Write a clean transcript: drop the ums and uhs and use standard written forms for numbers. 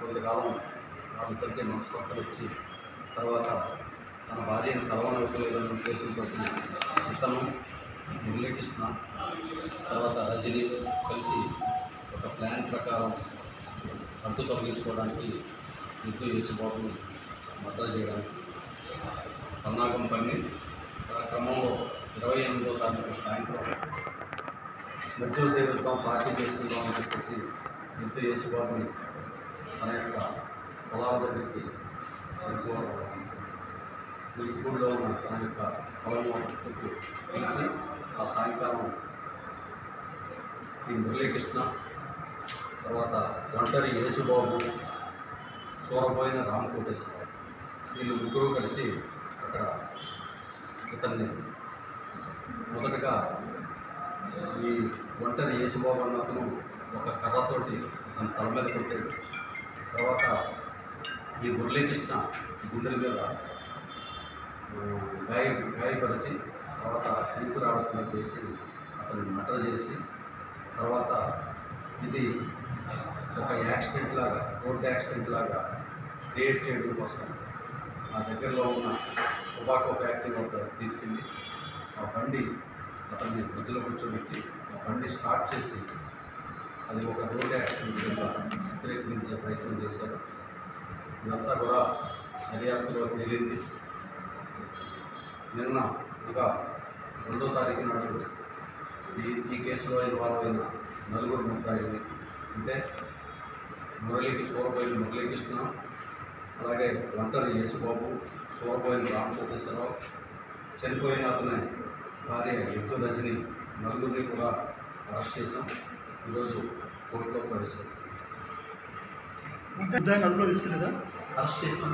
కొంతకాలం వాళ్ళిద్దరికీ మనస్పర్ధలు వచ్చి తర్వాత తన భార్యను కలవనవలేదన్న ఉద్దేశంతో ఇతను మురళీకృష్ణ తర్వాత రజని కలిసి ఒక ప్లాన్ ప్రకారం అడ్డు తొలగించుకోవడానికి యుద్ధం చేసి బాబుని మర్డర్ చేయడానికి పన్నాగం పన్ని ఆ క్రమంలో 28వ తారీఖు సాయంత్రం మెట్రో చేరుతాం పార్టీ చేసుకుంటాం అని చెప్పేసి యుద్ధం చేసి బాబుని తన యొక్క పొలాల దగ్గరికి ఊళ్ళో ఉన్న తన యొక్క పొలంకు కలిసి ఆ సాయంకాలం ఈ మురళీకృష్ణ తర్వాత ఒంటరి యేసుబాబు సూరబోయిన రామకోటేశ్వర వీళ్ళు ముగ్గురు కలిసి అక్కడ ఇతన్ని మొదటగా ఈ ఒంటరి యేసుబాబు అన్నతను ఒక కర్రతోటి తన తల మీద కొట్టాడు. తర్వాత ఈ మురళీకృష్ణ గుండెల మీద గాయపరిచి తర్వాత తిరిగి రావడం చేసి అతన్ని మర్డర్ చేసి తర్వాత ఇది ఒక యాక్సిడెంట్ లాగా రోడ్ యాక్సిడెంట్ లాగా క్రియేట్ చేయడం కోసం ఆ దగ్గరలో ఉన్న టొబాకో ఫ్యాక్టరీ వద్ద తీసుకెళ్ళి ఆ బండి అతన్ని మధ్యలో కూర్చోబెట్టి ఆ బండి స్టార్ట్ చేసి అది ఒక రోడ్ యాక్సిడెంట్ కింద చిత్రీకరించే ప్రయత్నం చేశారు. ఇదంతా కూడా దర్యాప్తులో తేలింది. నిన్న ఒక 2వ తారీఖు నాడు ఈ కేసులో ఇన్వాల్వ్ అయిన 4 ముద్దాయిల్ని అంటే సూరబోయిన మురళీకృష్ణ, అలాగే ఒంటరి యేసుబాబు, సూరబోయిన రామకోటేశ్వరరావు, చనిపోయిన అతని భార్య యుద్ధ రజని 4 కూడా అరెస్ట్ చేశాం. ఈరోజు కోర్టులో ప్రవేశం అదుపులో తీసుకునేదా అరెస్ట్ చేసాం.